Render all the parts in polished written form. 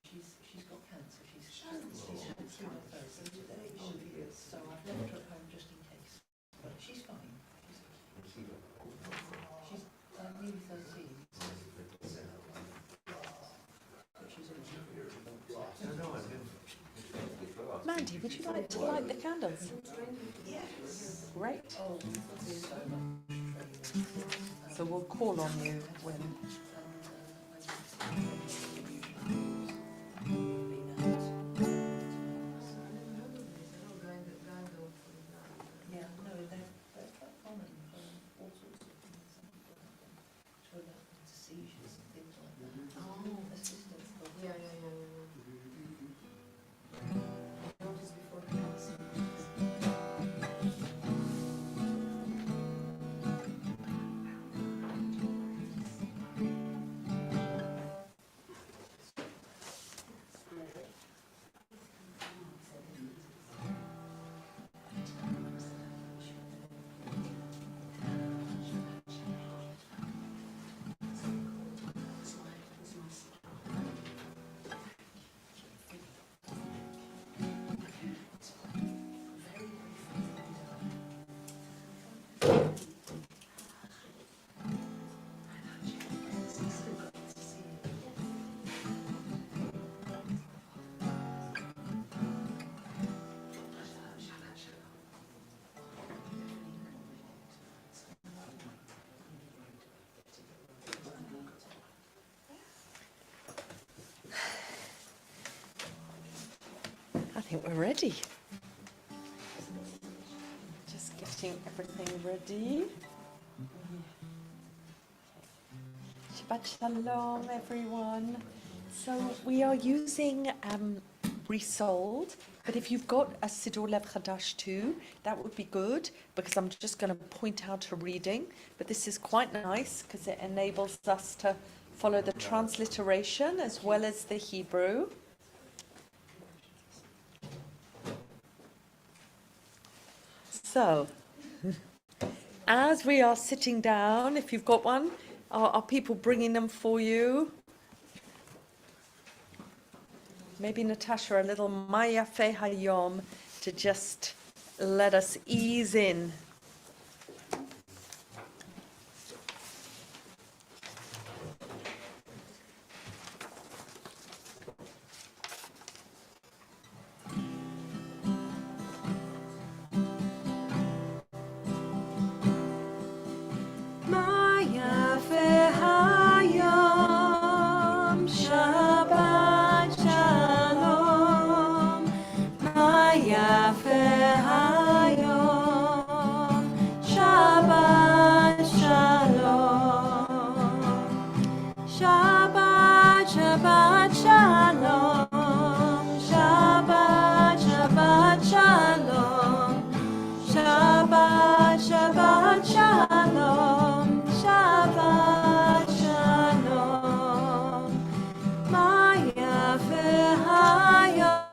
she's got cancer. She's had chemotherapy today. So I've left her at home just in case. But she's fine. She's nearly 13. But she's Mandy, would you like to light the candles? Yes. Great. Oh, so much. So we'll call on you when. Yeah, no, they're quite common for all sorts of things. Some people have them to alert them to seizures and things like that. Oh, assistance. Yeah. Notice before the cancer. I think we're ready. Just getting everything ready. Shabbat Shalom, everyone. So we are using Resold, but if you've got a Siddur Lev Chadash too, that would be good, because I'm just going to point out a reading. But this is quite nice because it enables us to follow the transliteration as well as the Hebrew. So, as we are sitting down, if you've got one, are people bringing them for you? Maybe Natasha, a little Maya Fe Hayom to just let us ease in. Maya Fe Hayom Shabbat Shalom. Maya Fe Hayom Shabbat Shalom. Shabbat Shabbat Shalom. Shabbat Shabbat Shalom. Shabbat Shabbat Shalom. Shabbat Shalom. Maya Fe Hayom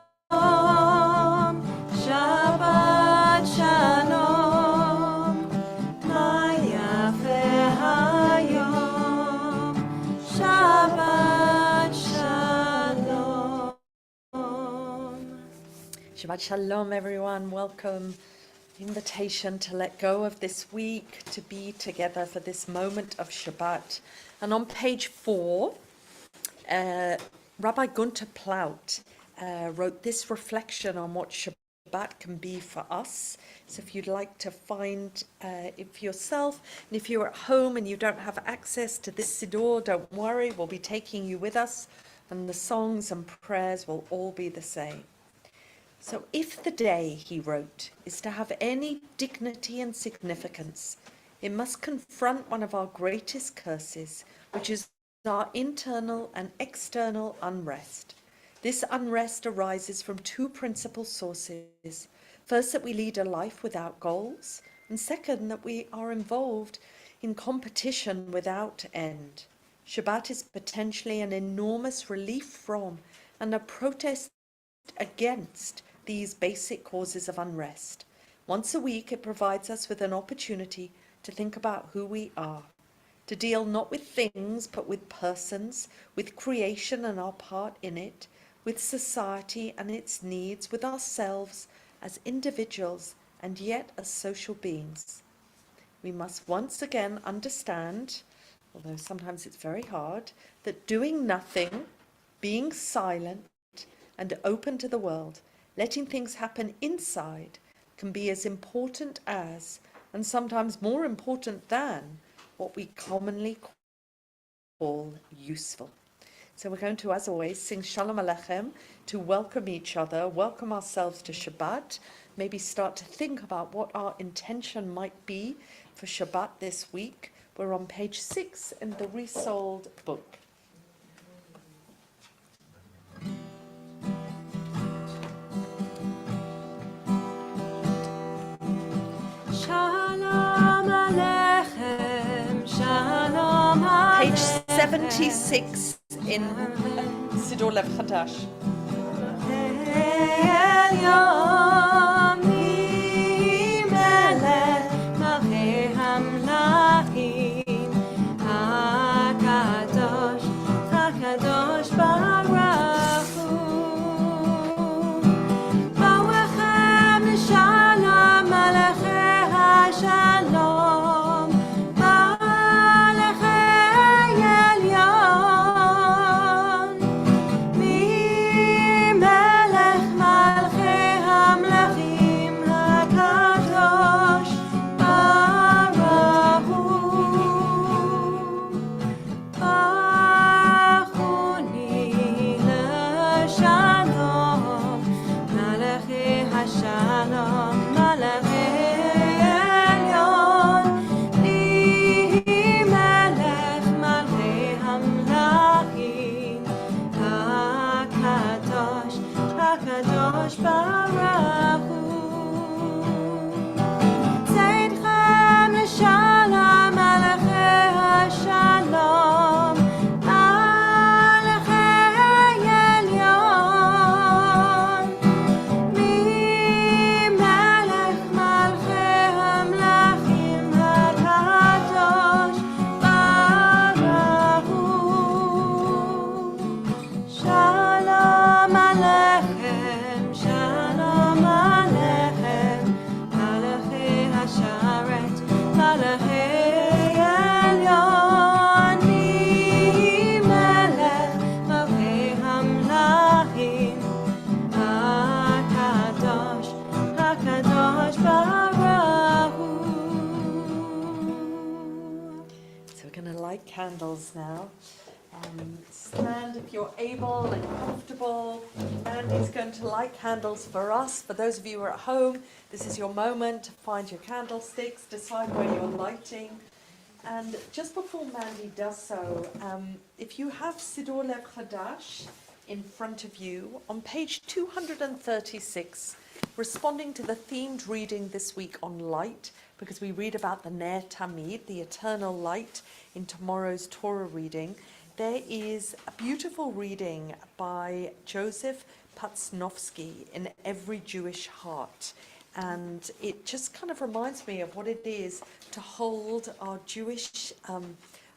Shabbat Shalom. Maya Fe Hayom Shabbat Shalom. Shabbat Shalom, everyone. Welcome. Invitation to let go of this week, to be together for this moment of Shabbat. And on page 4, Rabbi Gunter Plaut wrote this reflection on what Shabbat can be for us. So if you'd like to find it for yourself, and if you're at home and you don't have access to this Siddur, don't worry, we'll be taking you with us, and the songs and prayers will all be the same. So if the day, he wrote, is to have any dignity and significance, it must confront one of our greatest curses, which is our internal and external unrest. This unrest arises from two principal sources. First, that we lead a life without goals, and second, that we are involved in competition without end. Shabbat is potentially an enormous relief from and a protest against these basic causes of unrest. Once a week, it provides us with an opportunity to think about who we are, to deal not with things, but with persons, with creation and our part in it, with society and its needs, with ourselves as individuals and yet as social beings. We must once again understand, although sometimes it's very hard, that doing nothing, being silent and open to the world, letting things happen inside, can be as important as, and sometimes more important than, what we commonly call useful. So we're going to, as always, sing Shalom Aleichem to welcome each other, welcome ourselves to Shabbat, maybe start to think about what our intention might be for Shabbat this week. We're on page 6 in the Resold book. Shalom Aleichem, Shalom Aleichem. Page 76 in Siddur Lev Chadash. Candles now. Stand if you're able and comfortable. Andy's going to light candles for us. For those of you who are at home, this is your moment to find your candlesticks, decide where you're lighting. And just before Mandy does so, if you have Siddur Lev Chadash in front of you, on page 236, responding to the themed reading this week on light, because we read about the Ner Tamid, the eternal light, in tomorrow's Torah reading, there is a beautiful reading by Joseph Patsnovsky, In Every Jewish Heart. And it just kind of reminds me of what it is to hold our Jewish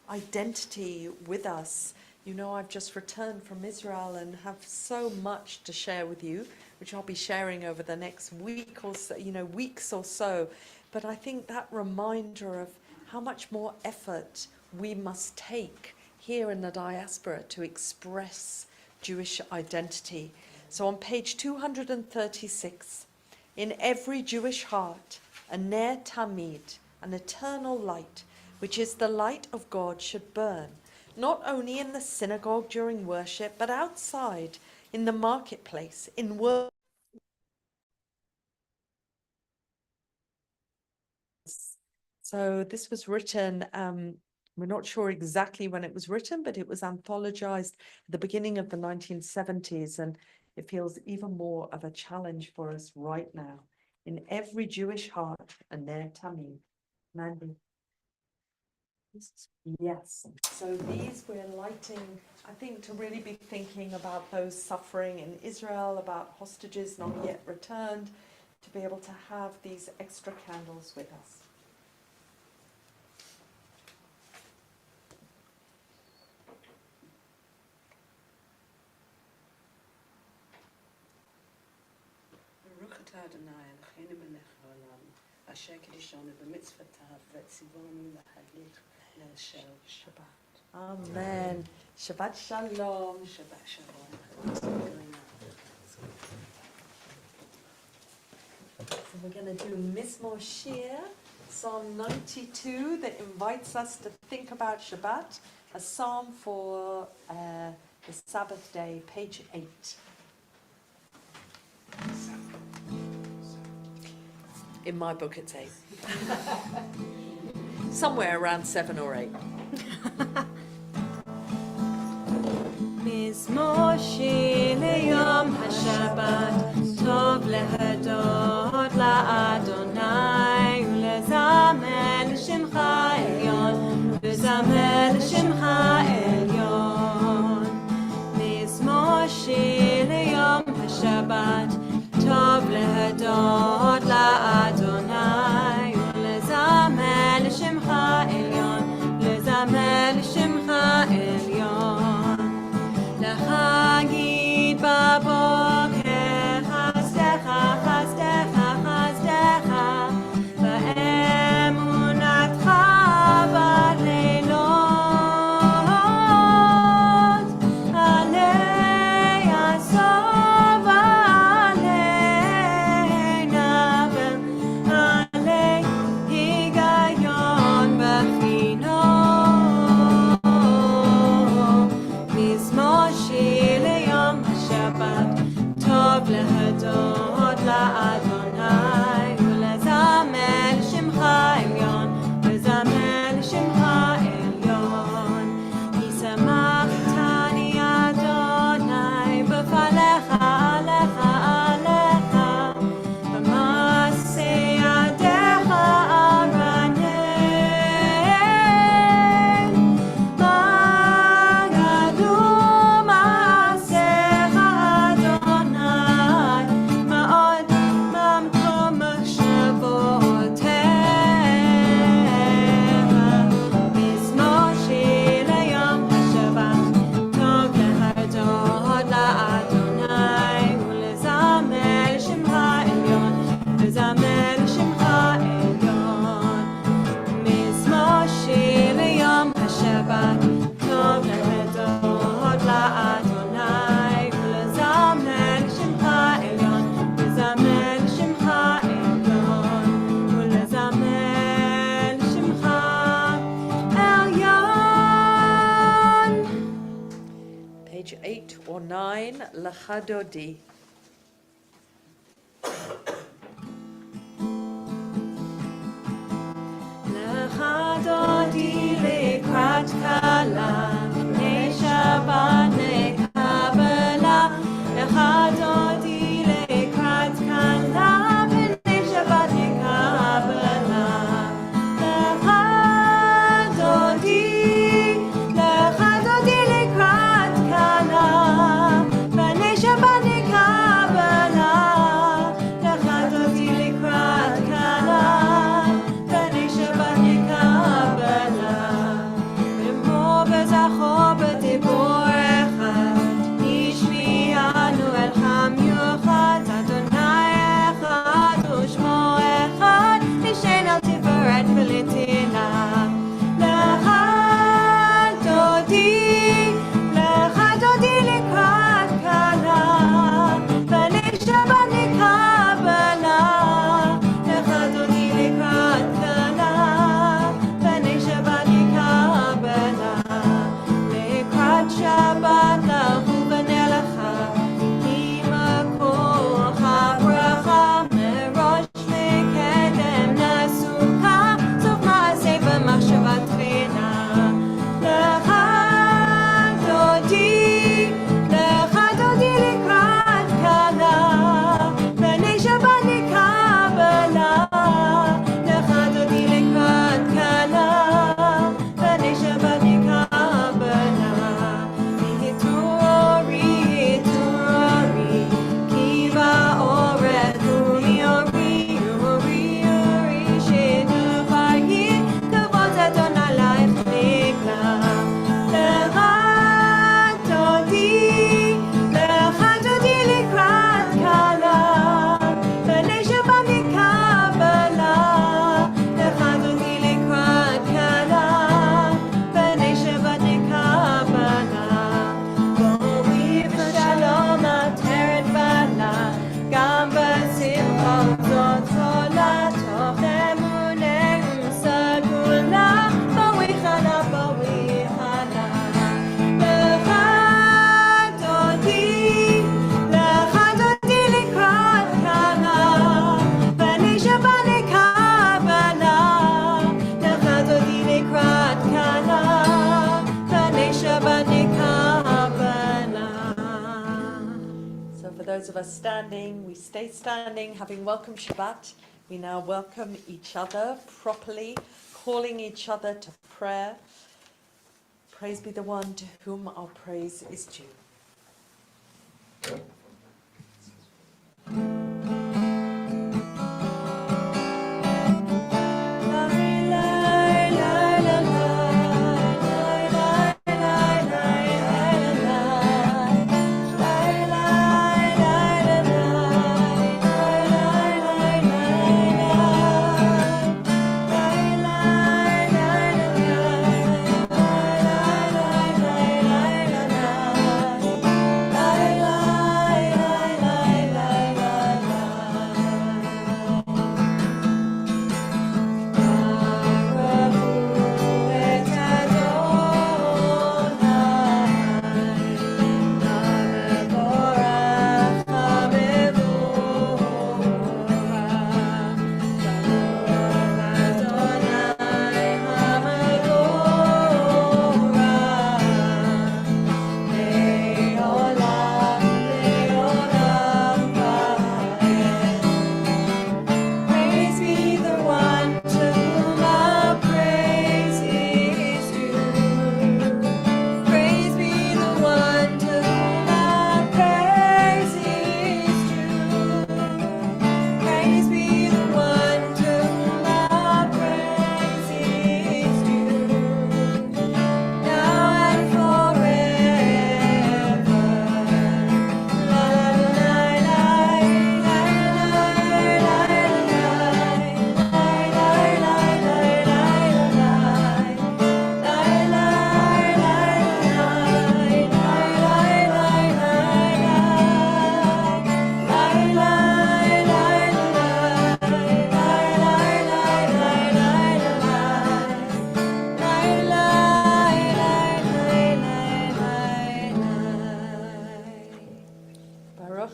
identity with us. You know, I've just returned from Israel and have so much to share with you, which I'll be sharing over the next week or so, weeks or so. But I think that reminder of how much more effort we must take here in the diaspora to express Jewish identity. So on page 236, in every Jewish heart, a Ner Tamid, an eternal light, which is the light of God, should burn, not only in the synagogue during worship, but outside, in the marketplace, in work. So this was written, we're not sure exactly when it was written, but it was anthologized at the beginning of the 1970s, and it feels even more of a challenge for us right now. In every Jewish heart, a Ner Tamid. Mandy. Yes, so these we're lighting, I think, to really be thinking about those suffering in Israel, about hostages not yet returned, to be able to have these extra candles with us. אתה אדוני אלוהינו מלך העולם, אשר קידשנו במצוותיו וציוונו להדליק ליל של שבת. Amen. Shabbat Shalom. Shabbat Shalom. So we're going to do Mizmor Shir, Psalm 92, that invites us to think about Shabbat, a psalm for the Sabbath day, page 8. In my book it's 8. Somewhere around 7 or 8. מזמור שיר ליום השבת, טוב להודות לאדוני ולזמר לשמך עליון, לזמר לשמך עליון. מזמור שיר ליום השבת, טוב להודות לאדוני ולזמר לשמך עליון, לזמר לשמך עליון. להגיד בבוקר חסדך, חסדך, חסדך, באמונתך בלילות, עלי עזוב עלינה, ועלי היגיון בחינות. מזמור שיר ליום השבת, טוב להודות לאדוני ולזמר לשמך עליון, לזמר לשמך עליון. כי שמחתני אדוני בפניך, עליך, עליך, במעשה ידיך ארנן. Page 8 or 9, L'chadodi. לחדותי לקראת קלה, בני שבת נקבלה. לחדותי לקראת קלה, בני שבת נקבלה. לחדותי לקראת קלה, בני שבת נקבלה. So for those of us standing, we stay standing, having welcomed Shabbat. We now welcome each other properly, calling each other to prayer. Praise be the one to whom our praise is due.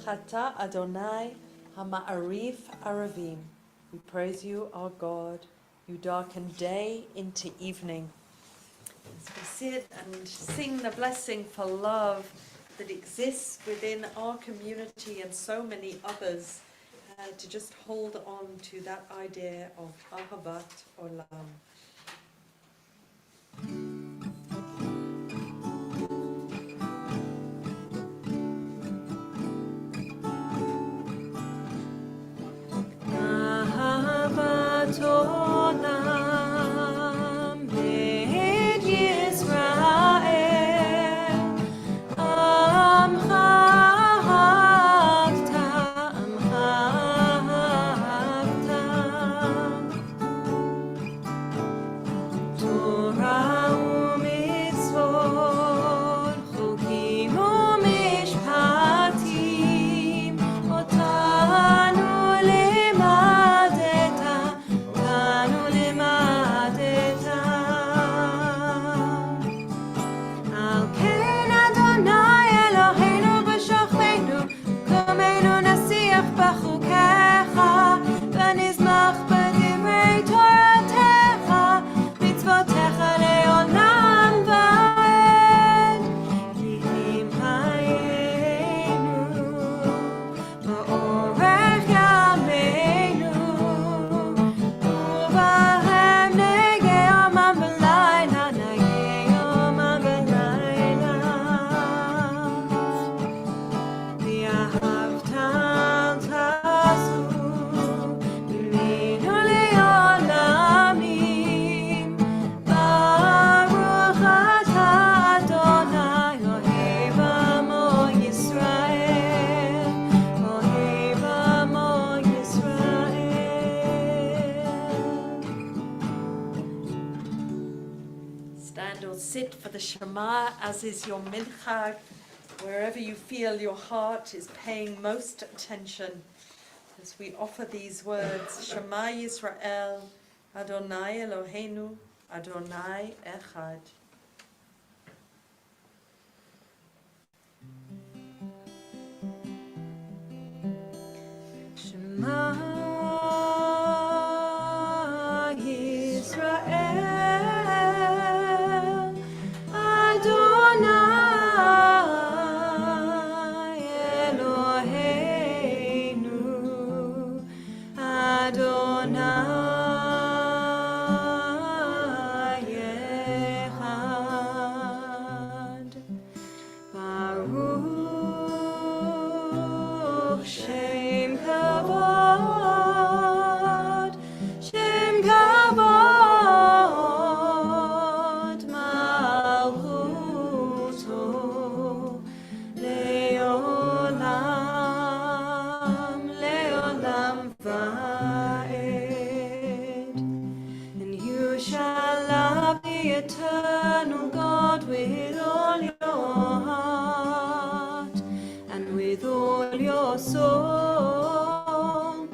Ata Adonai Hama'arif Aravim. We praise you, our God. You darken day into evening. As we sit and sing the blessing for love that exists within our community and so many others, to just hold on to that idea of Ahavat Olam. Sit for the Shema, as is your minchag, wherever you feel your heart is paying most attention, as we offer these words, Shema Yisrael, Adonai Eloheinu, Adonai Echad. Shema Yisrael. Adonai Eloheinu. with all your soul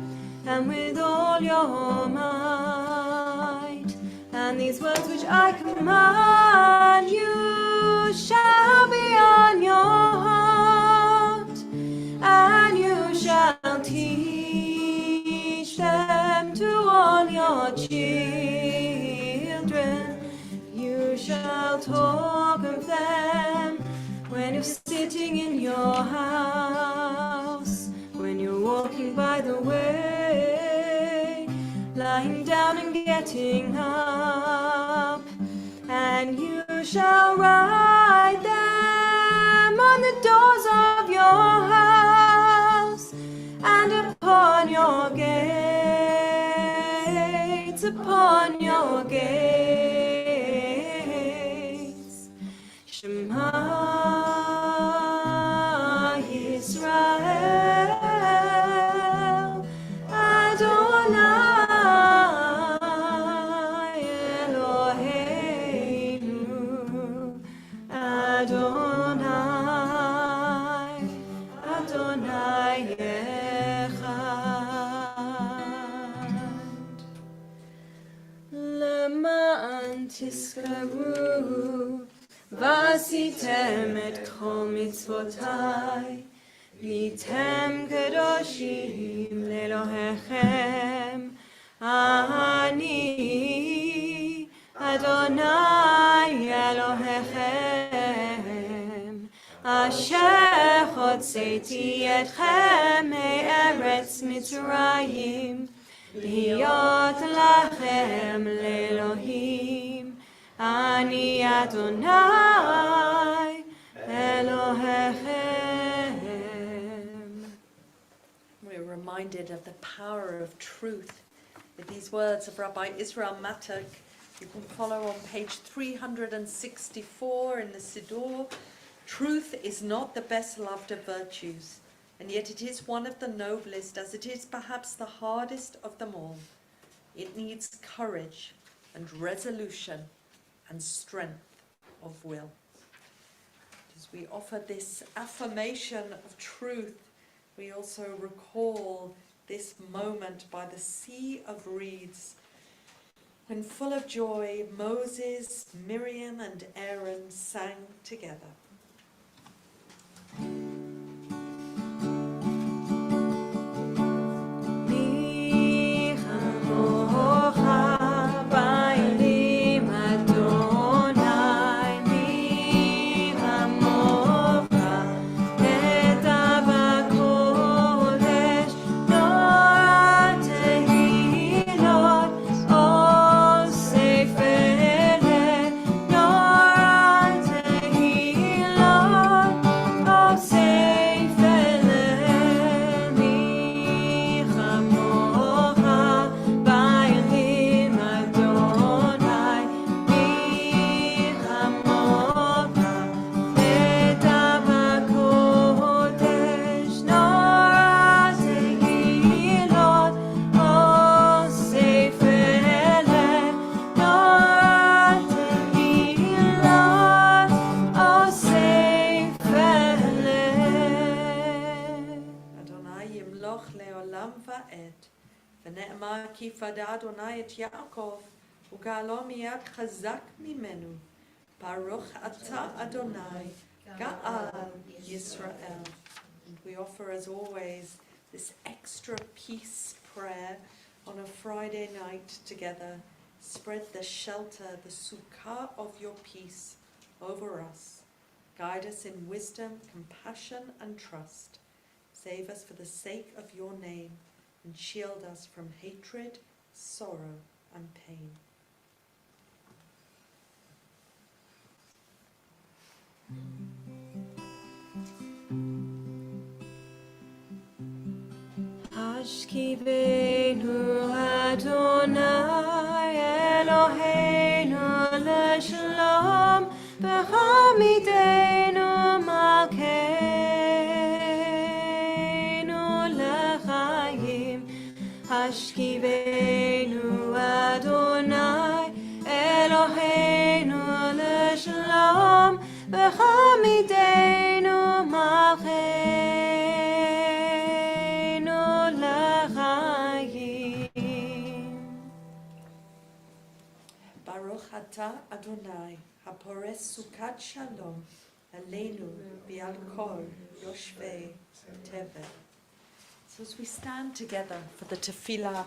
and with all your might. And these words which I command you shall be on your heart, and you shall teach them to all your children. You shall talk of them when you're sitting in your house, when you're walking by the way, lying down and getting up. And you shall write them on the doors of your house and upon your gates, upon your gates. Shema Yisrael, Adonai Eloheinu, Adonai, Adonai Echad. Lema'an tizkaru ועשיתם את כל מצוותיי, והייתם קדושים לאלוהיכם. אני אדוני אלוהיכם, אשר הוצאתי אתכם מארץ מצרים, להיות לכם לאלוהים. אני אדוני אלוהיכם. We're reminded of the power of truth with these words of Rabbi Israel Matuk. You can follow on page 364 in the Siddur. Truth is not the best loved of virtues, and yet it is one of the noblest, as it is perhaps the hardest of them all. It needs courage and resolution and strength of will. As we offer this affirmation of truth, we also recall this moment by the Sea of Reeds, when full of joy, Moses, Miriam and Aaron sang together. ונאמר כי פדה אדוני את יעקב וגאלו מיד חזק ממנו. ברוך אתה אדוני גאל Yisrael. And we offer, as always, this extra peace prayer on a Friday night together. Spread the shelter, the sukkah of your peace over us. Guide us in wisdom, compassion and trust. Save us for the sake of your name, and shield us from hatred, sorrow, and pain. Ashkivenu Adonai Eloheinu l'shalom, b'hamidenu malkeinu l'chaim. Ashkivenu Adonai Eloheinu l'shalom, b'hamidenu malkeinu Ata Adonai, hapores sukat shalom, aleinu bial kol yoshvei tevel. So as we stand together for the tefillah,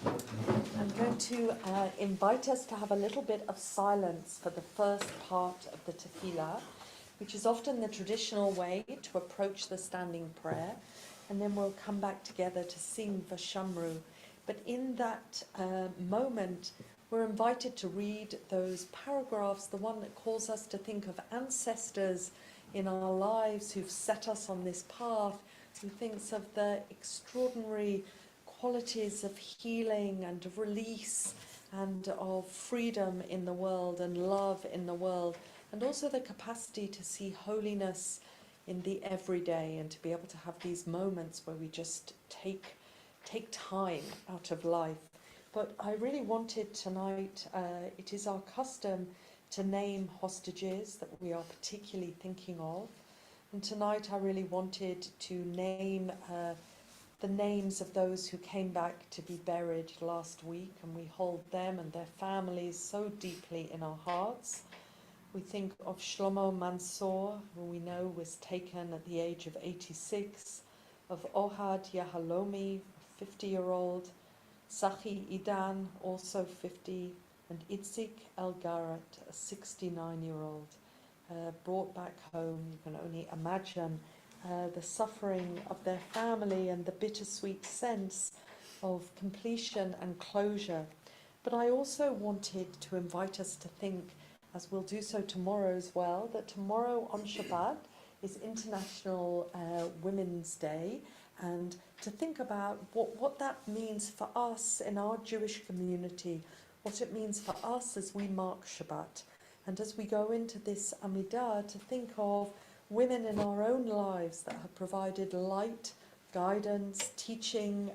I'm going to invite us to have a little bit of silence for the first part of the tefillah, which is often the traditional way to approach the standing prayer, and then we'll come back together to sing Vashamru. But in that moment, we're invited to read those paragraphs, the one that calls us to think of ancestors in our lives who've set us on this path, who thinks of the extraordinary qualities of healing and of release and of freedom in the world and love in the world, and also the capacity to see holiness in the everyday and to be able to have these moments where we just take time out of life. But I really wanted tonight, it is our custom to name hostages that we are particularly thinking of. And tonight I really wanted to name the names of those who came back to be buried last week, and we hold them and their families so deeply in our hearts. We think of Shlomo Mansour, who we know was taken at the age of 86, of Ohad Yahalomi, a 50-year-old, Sachi Idan, also 50, and Itzik El-Garat, a 69-year-old, brought back home. You can only imagine the suffering of their family and the bittersweet sense of completion and closure. But I also wanted to invite us to think, as we'll do so tomorrow as well, that tomorrow on Shabbat is International Women's Day, and to think about what that means for us in our Jewish community, what it means for us as we mark Shabbat. And as we go into this Amidah, to think of women in our own lives that have provided light, guidance, teaching,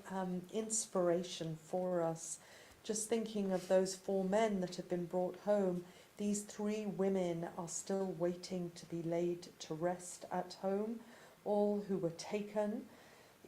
inspiration for us. Just thinking of those 4 men that have been brought home, these 3 women are still waiting to be laid to rest at home, all who were taken.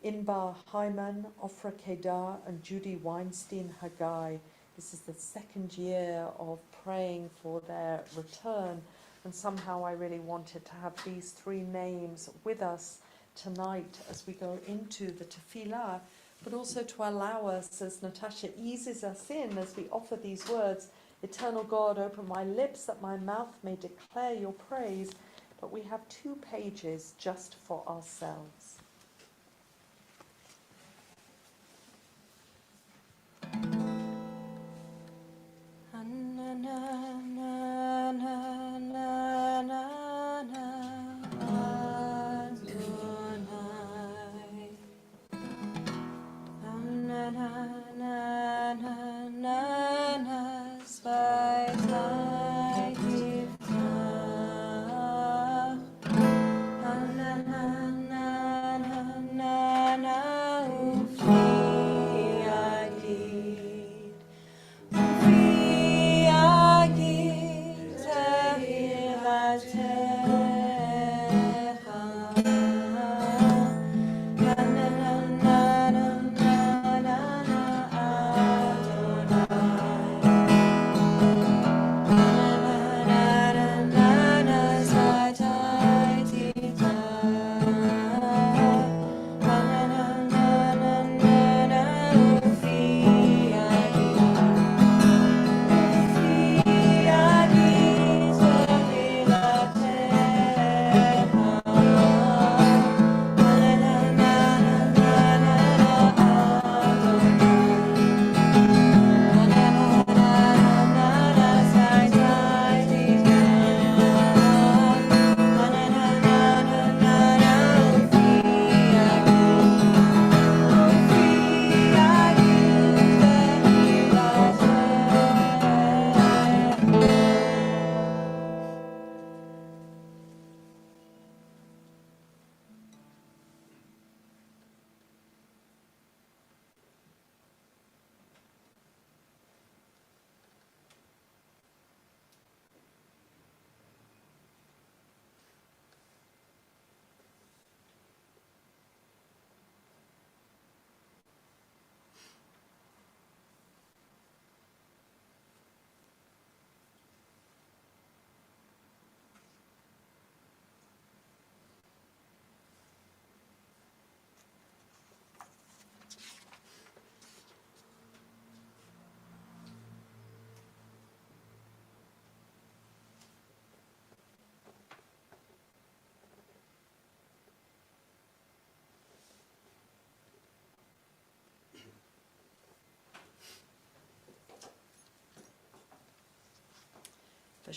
Inbar Hyman, Ofra Kedar, and Judy Weinstein Haggai. This is the 2nd year of praying for their return, and somehow I really wanted to have these 3 names with us tonight as we go into the tefillah, but also to allow us, as Natasha eases us in, as we offer these words, Eternal God, open my lips that my mouth may declare your praise, but we have 2 pages just for ourselves.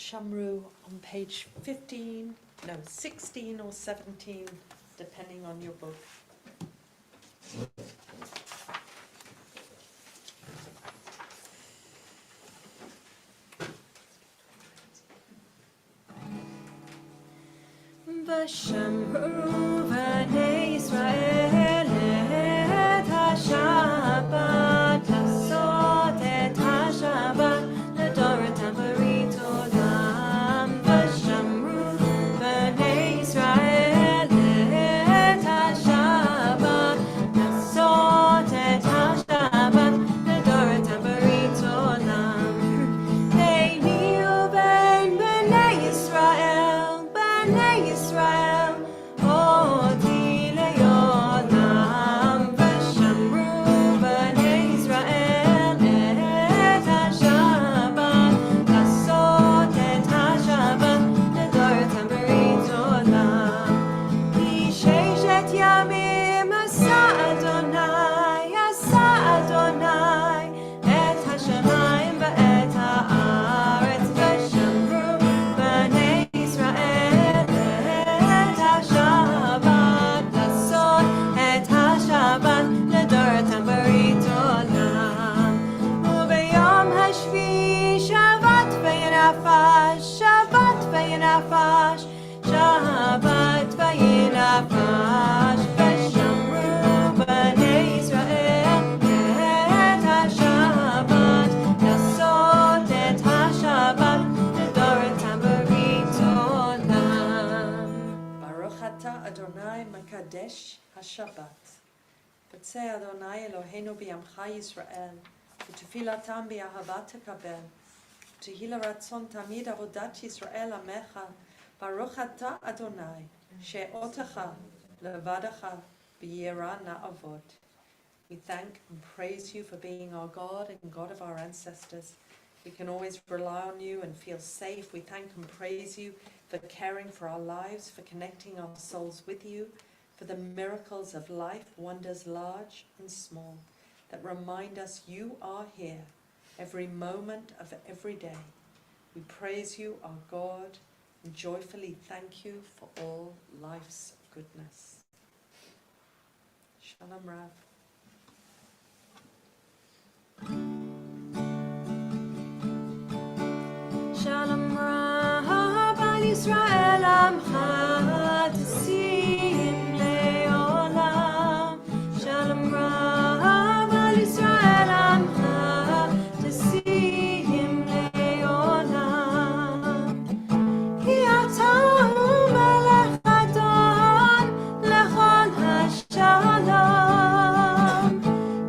Shamru on page 16 or 17, depending on your book. ושמרו בני ישראל את השבת, לעשות את השבת לדורותם ברית עולם. ושמרו בני ישראל את השבת, לעשות את השבת לדורותם ברית עולם. ביני ובין בני ישראל, בני ישראל, אותי לעולם. ושמרו בני ישראל את השבת, לעשות את השבת לדורותם ברית עולם. כי ששת ימים עשה אדוני את השמיים ואת הארץ. ושמרו בני ישראל את השבת, לעשות את השבת לדורותם ברית עולם. וביום השביעי שבת וינפש, שבת וינפש, שבת וינפש. ושמרו בני ישראל את השבת, לעשות את השבת לדורותם ברית עולם. Baruch atah Adonai Makadesh HaShabbat. B'tzei Adonai Eloheinu b'yamcha Yisrael, v'tefilatam b'ahavat tekabel, v'tehi ratzon tamid avodat Yisrael amecha. Baruch atah Adonai, she'otecha levadacha b'yira na'avod. We thank and praise you for being our God and God of our ancestors. We can always rely on you and feel safe. We thank and praise you for caring for our lives, for connecting our souls with you, for the miracles of life, wonders large and small, that remind us you are here every moment of every day. We praise you, our God, and joyfully thank you for all life's goodness. Shalom Rav. Shalom Rab al Yisrael Amcha Tesim Le'olam. Shalom Rab al Yisrael Amcha Tesim Le'olam. Ki ata melech adon lechol hashalom.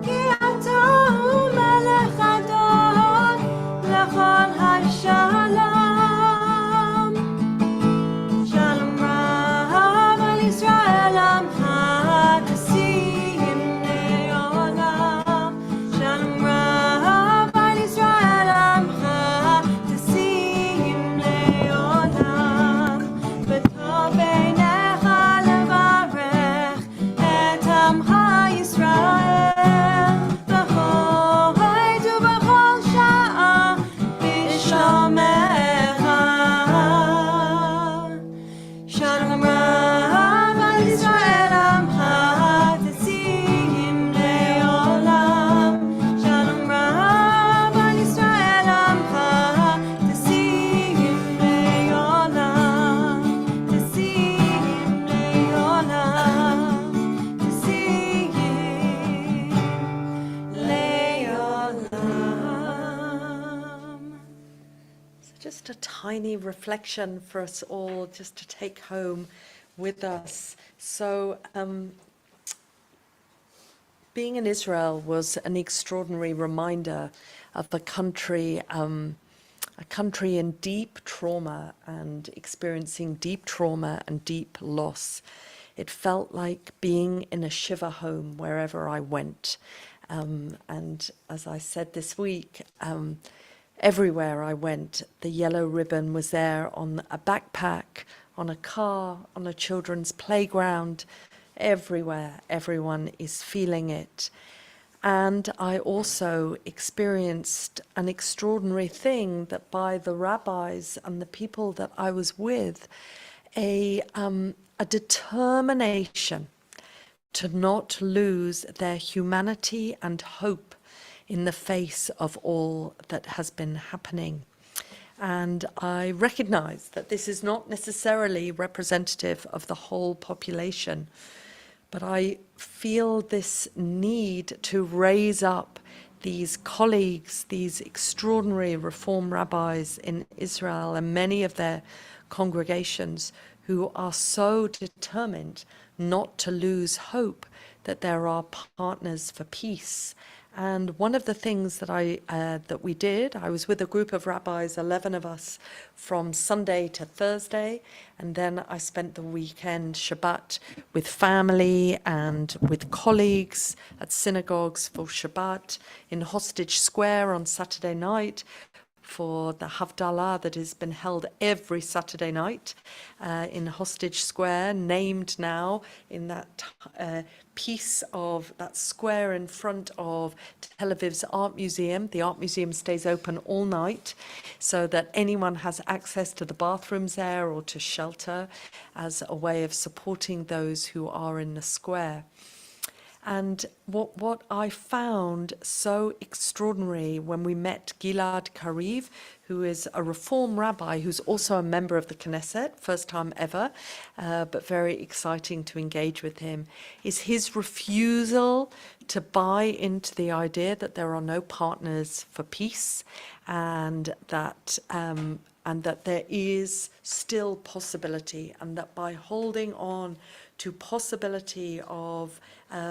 Ki ata melech adon lechol hashalom. Shalom Rab al Yisrael Amcha Tesim Le'olam. Shalom Rab al Yisrael Amcha Tesim Le'olam. V'tov beinecha levarech et Amcha Yisrael b'chol עת ובכל שעה בשלומך. Shalom Rab al Yisrael Amcha Tesim Le'olam. Shalom Rab al Yisrael Amcha Tesim Le'olam. Tesim Le'olam. Tesim Le'olam. So just a tiny reflection for us all, just to take home with us. So being in Israel was an extraordinary reminder of a country in deep trauma and experiencing deep trauma and deep loss. It felt like being in a Shiva home wherever I went. And as I said this week, everywhere I went, the yellow ribbon was there on a backpack, on a car, on a children's playground. Everywhere, everyone is feeling it. And I also experienced an extraordinary thing that by the rabbis and the people that I was with, a determination to not lose their humanity and hope in the face of all that has been happening. And I recognize that this is not necessarily representative of the whole population, but I feel this need to raise up these colleagues, these extraordinary Reform rabbis in Israel and many of their congregations who are so determined not to lose hope that there are partners for peace. And one of the things that we did, I was with a group of rabbis, 11 of us, from Sunday to Thursday, and then I spent the weekend, Shabbat, with family and with colleagues at synagogues for Shabbat, in Hostage Square on Saturday night, for the Havdalah that has been held every Saturday night in Hostage Square, named now in that piece of that square in front of Tel Aviv's Art Museum. The Art Museum stays open all night so that anyone has access to the bathrooms there or to shelter as a way of supporting those who are in the square. And what I found so extraordinary when we met Gilad Kariv, who is a Reform rabbi who's also a member of the Knesset, first time ever, but very exciting to engage with him, is his refusal to buy into the idea that there are no partners for peace and that there is still possibility, and that by holding on to possibility of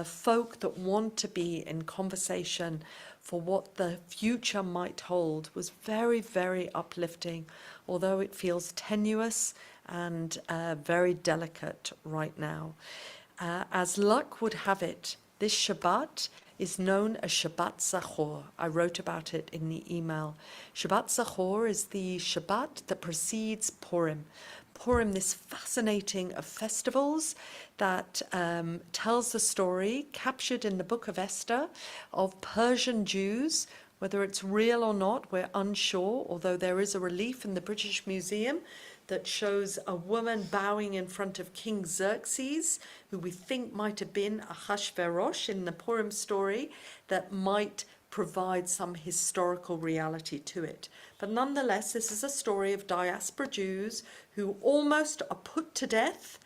folk that want to be in conversation for what the future might hold was very, very uplifting, although it feels tenuous and very delicate right now. As luck would have it, this Shabbat is known as Shabbat Zachor. I wrote about it in the email. Shabbat Zachor is the Shabbat that precedes Purim. Purim, this fascinating of festivals that tells the story, captured in the book of Esther, of Persian Jews. Whether it's real or not, we're unsure, although there is a relief in the British Museum that shows a woman bowing in front of King Xerxes, who we think might have been Ahasuerus in the Purim story, that might provide some historical reality to it. But nonetheless, this is a story of diaspora Jews who almost are put to death,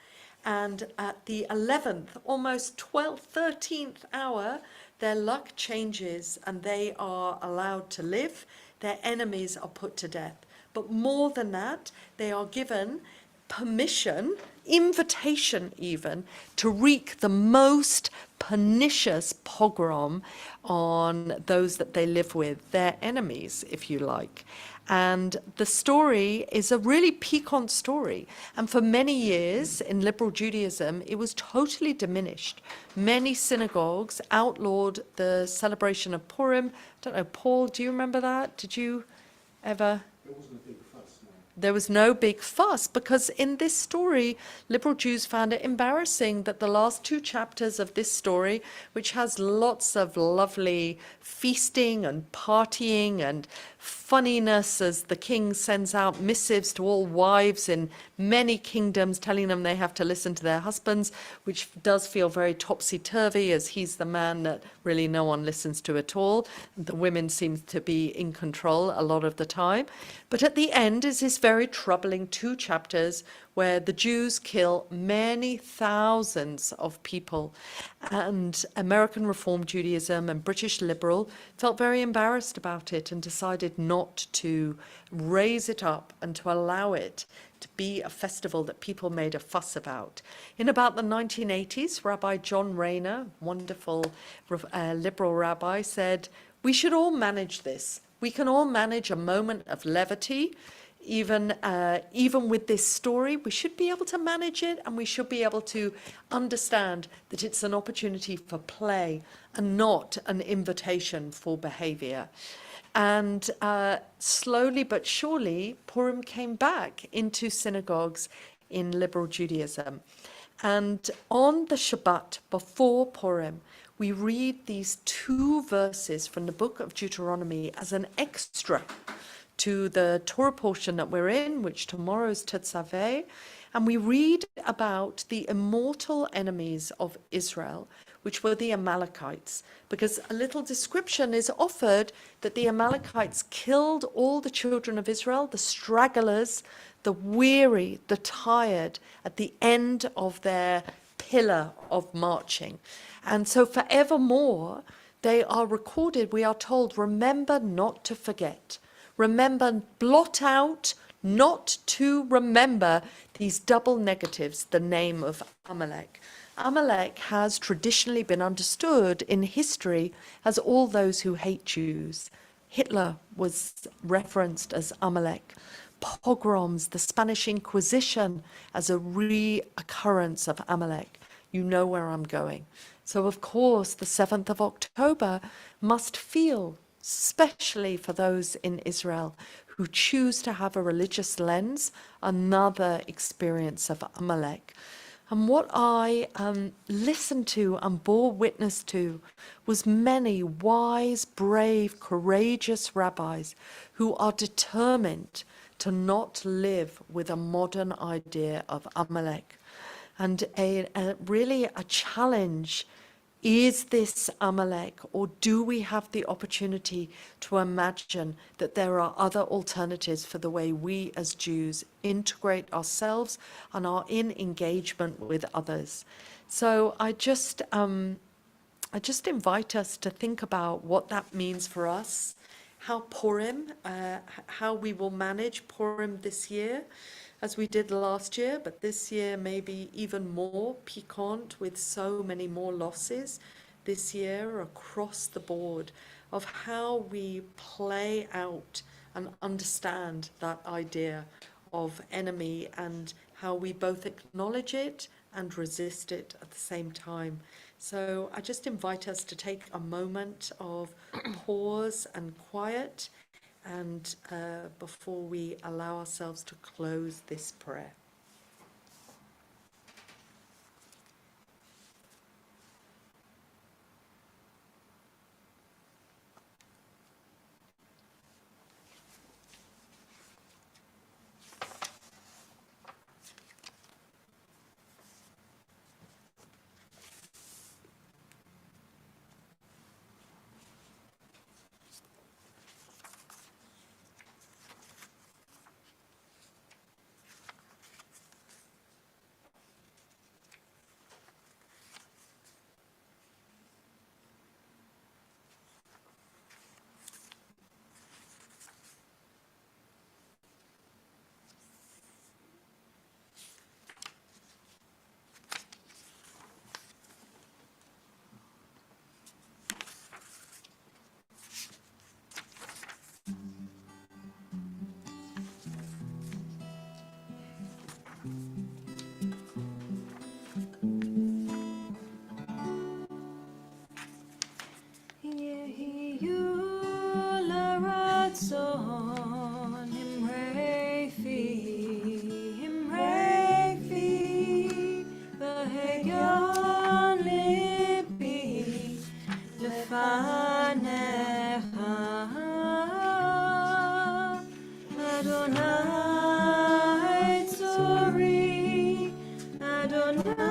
and at the 11th, almost 12th, 13th hour, their luck changes and they are allowed to live. Their enemies are put to death. But more than that, they are given permission, invitation even, to wreak the most pernicious pogrom on those that they live with, their enemies, if you like. And the story is a really piquant story. And for many years in liberal Judaism, it was totally diminished. Many synagogues outlawed the celebration of Purim. I don't know, Paul, do you remember that? Did you ever? There wasn't a big fuss, no. There was no big fuss, because in this story, liberal Jews found it embarrassing that the last 2 chapters of this story, which has lots of lovely feasting and partying and funniness as the king sends out missives to all wives in many kingdoms telling them they have to listen to their husbands, which does feel very topsy-turvy as he's the man that really no one listens to at all. The women seem to be in control a lot of the time. But at the end is this very troubling 2 chapters where the Jews kill many thousands of people. And American Reform Judaism and British Liberal felt very embarrassed about it and decided not to raise it up and to allow it to be a festival that people made a fuss about. In about the 1980s, Rabbi John Rayner, wonderful liberal rabbi, said, we should all manage this. We can all manage a moment of levity. Even with this story, we should be able to manage it, and we should be able to understand that it's an opportunity for play and not an invitation for behavior. And slowly but surely, Purim came back into synagogues in liberal Judaism. And on the Shabbat before Purim, we read these 2 verses from the book of Deuteronomy as an extra to the Torah portion that we're in, which tomorrow is Tetzaveh, and we read about the immortal enemies of Israel, which were the Amalekites, because a little description is offered that the Amalekites killed all the children of Israel, the stragglers, the weary, the tired, at the end of their pillar of marching. And so forevermore, they are recorded, we are told, remember not to forget. Remember, blot out, not to remember these double negatives, the name of Amalek. Amalek has traditionally been understood in history as all those who hate Jews. Hitler was referenced as Amalek. Pogroms, the Spanish Inquisition, as a reoccurrence of Amalek. You know where I'm going. So, of course, the 7th of October must feel, especially for those in Israel who choose to have a religious lens, another experience of Amalek. And what I listened to and bore witness to was many wise, brave, courageous rabbis who are determined to not live with a modern idea of Amalek. And really a challenge. Is this Amalek, or do we have the opportunity to imagine that there are other alternatives for the way we as Jews integrate ourselves and are in engagement with others? So I just invite us to think about what that means for us, how Purim, how we will manage Purim this year, as we did last year, but this year maybe even more piquant with so many more losses this year across the board, of how we play out and understand that idea of enemy and how we both acknowledge it and resist it at the same time. So I just invite us to take a moment of pause and quiet, and before we allow ourselves to close this prayer. Yehi Yularatzon Himrefi V'heyon libi Lefanecha Adonai Tzori Adonai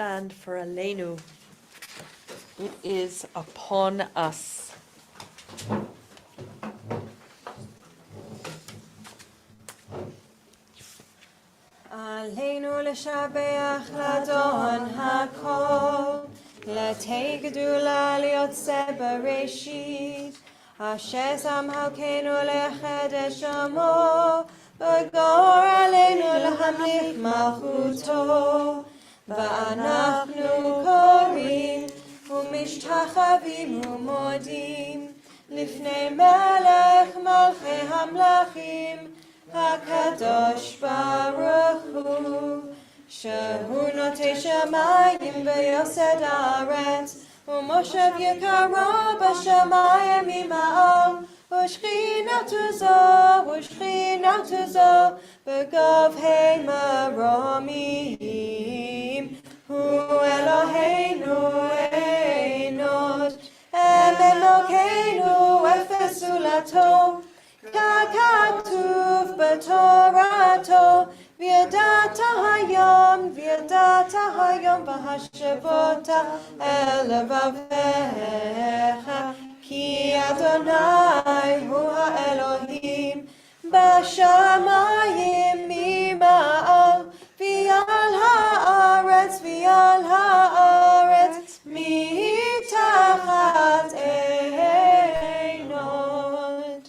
stand for Aleinu. It is upon us. עלינו לשבח לאדון הכל, לתהי גדולה ליוצא בראשית, אשר שם מלכנו לחדש עמו, וגור עלינו להמליך מלכותו. ואנחנו קוראים ומשתחווים ומודים לפני מלך מלכי המלכים, הקדוש ברוך הוא, שהוא נוטה שמיים ויוסד הארץ, ומושב יקרו בשמיים ממעל, ושכינתו זו בגבהי מרומים. הוא אלוהינו עינות, אלוקינו אפס זולתו, ככתוב בתורתו, וידעת היום והשבות אל לבביך, כי אדוני הוא האלוהים בשמיים ממעל, ועל הארץ מתחת עינות.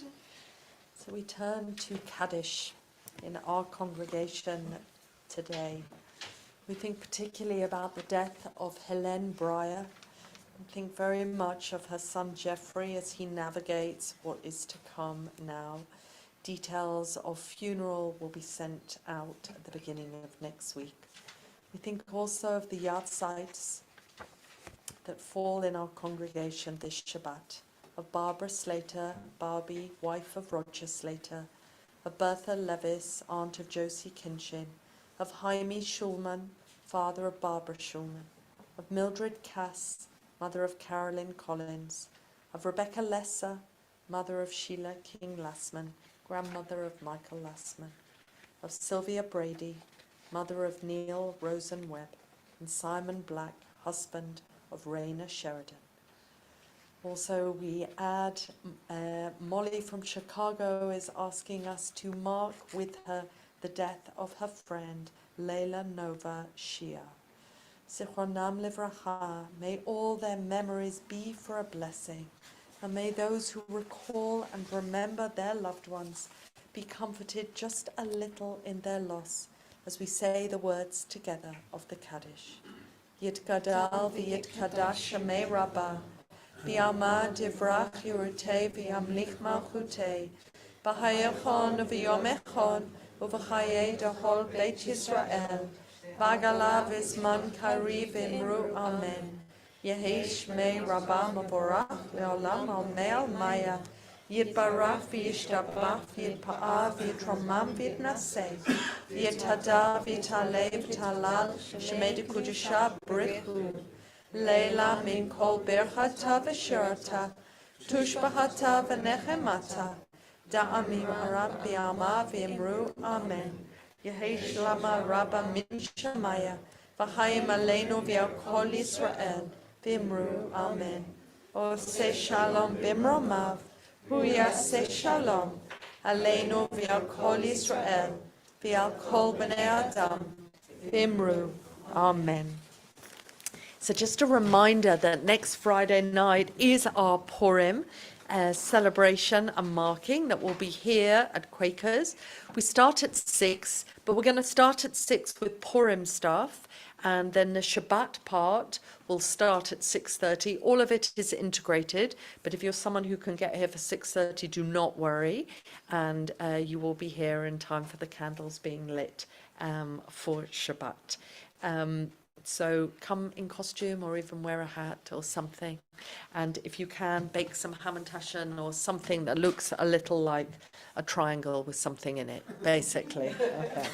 So we turn to Kaddish in our congregation today. We think particularly about the death of Helene Breyer, and think very much of her son Jeffrey as he navigates what is to come now. Details of funeral will be sent out at the beginning of next week. We think also of the yahrzeits that fall in our congregation this Shabbat, of Barbara Slater, Barbie, wife of Roger Slater, of Bertha Levis, aunt of Josie Kinchin, of Jaime Schulman, father of Barbara Schulman, of Mildred Cass, mother of Carolyn Collins, of Rebecca Lesser, mother of Sheila King Lassman, grandmother of Michael Lassman, of Sylvia Brady, mother of Neil Rosen Webb, and Simon Black, husband of Raina Sheridan. Also, we add Molly from Chicago is asking us to mark with her the death of her friend Leila Nova Shia. Zichronam livracha, may all their memories be for a blessing, and may those who recall and remember their loved ones be comforted just a little in their loss as we say the words together of the Kaddish. Yitgadal v'yitkadash Shemei Rabbah, v'yamad divrach yorutei v'yamlich malchutei, b'hayachon v'yom echon uv'chayei dehol Beit Yisrael, v'agala v'zman kariv imru amen. Yehi Shmei Rabbah mavorach le'olam al me'al maya, yitbarach v'yishtabach v'yitpa'ah v'yitromam v'yitnaseh, v'yitada v'yitaleh v'talal shemei dekudusha brichu. Leila min kol berchata v'shirata, tushbahata v'nechemata, da'amim arab bi'ama v'imru amen. Yehi shlama rabba min shamaya, v'chayim aleinu v'al kol Yisrael, v'imru amen. Oseh shalom b'mromav, hu yaseh shalom, aleinu v'al kol Yisrael, v'al kol b'nei adam, v'imru amen. So just a reminder that next Friday night is our Purim celebration and marking that will be here at Quakers. We start at 6, but we're going to start at 6 with Purim stuff, and then the Shabbat part will start at 6:30. All of it is integrated, but if you're someone who can get here for 6:30, do not worry, and you will be here in time for the candles being lit for Shabbat. So come in costume or even wear a hat or something. And if you can, bake some ham and tashen or something that looks a little like a triangle with something in it, basically. Okay.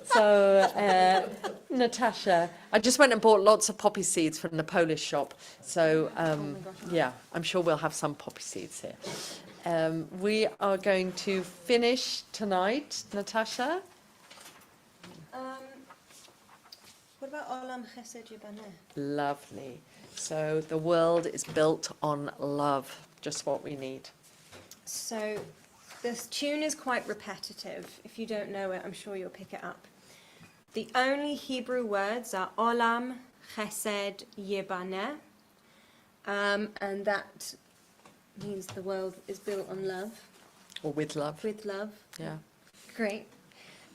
So, Natasha, I just went and bought lots of poppy seeds from the Polish shop. So, yeah, I'm sure we'll have some poppy seeds here. We are going to finish tonight, Natasha. What about Olam Chesed Yibaneh? Lovely. So the world is built on love, just what we need. So this tune is quite repetitive. If you don't know it, I'm sure you'll pick it up. The only Hebrew words are Olam Chesed Yibaneh, and that means the world is built on love, Or with love. with love. Yeah. Great.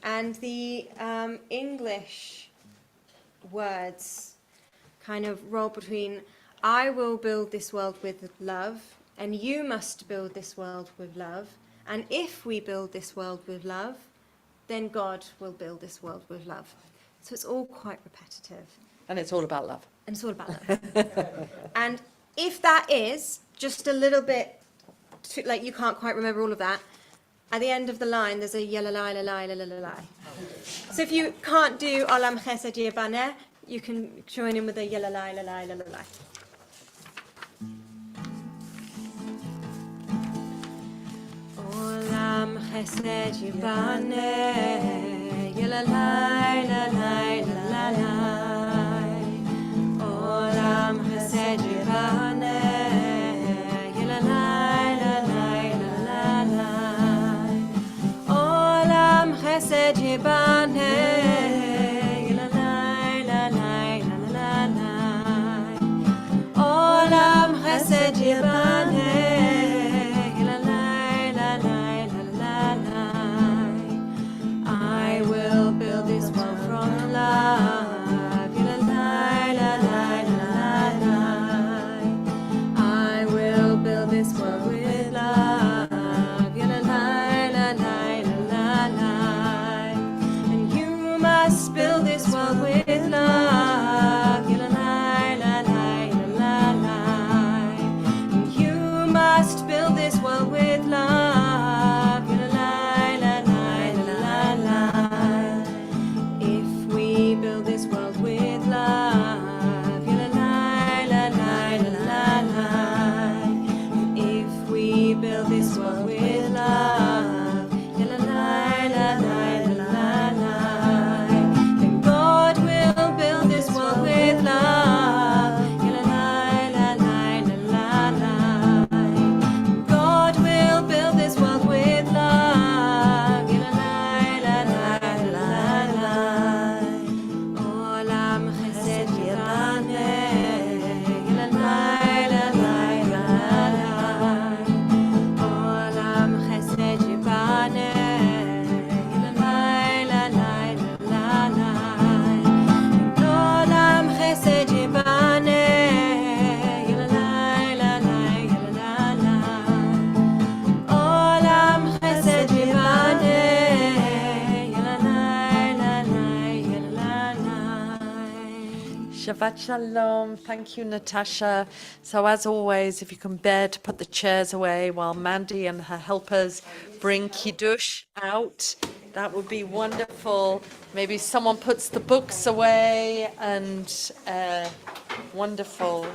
And the English words kind of roll between I will build this world with love, and you must build this world with love, and if we build this world with love, then God will build this world with love. So it's all quite repetitive, And it's all about love. and it's all about love. And if that is just a little bit, like you can't quite remember all of that, at the end of the line there's a yalalai, lalai, lalalai. So if you can't do Olam Chesed Yibaneh, you can join in with a yalalai, lalai, lalalai. Olam Chesed Yibaneh, yalalai, lalai, lalalai. Olam Chesed Yibaneh, yalalai, lalai, lalalai. Olam Chesed Yibaneh, yalalai, lalai, lalalai. Olam Chesed Yibaneh, yalalai, lalai, lalalai. I will build this world from love, yalalai, lalai, lalalai. I will build this world with love, yalalai, lalai, lalalai. And you must build this world with love, yalalai, lalai, lalalai. And you must build this world with love, yalalai, lalai, lalalai. If we build this world with love, yalalai, lalai, lalalai. If we build this world with love, yalalai, lalai, lalalai. Then God will build this world with love, yalalai, lalai, lalalai. God will build this world with love, yalalai, lalai, lalalai. Olam Chesed Yibaneh, yalalai, lalai, lalalai. Olam Chesed Yibaneh, yalalai, lalai, lalalai. Olam Chesed Yibaneh, yalalai, lalai, lalalai. Olam Chesed Yibaneh, yalalai, lalai, lalalai. Shabbat Shalom. Thank you, Natasha. So as always, if you can bear to put the chairs away while Mandy and her helpers bring Kiddush out, that would be wonderful. Maybe someone puts the books away and wonderful.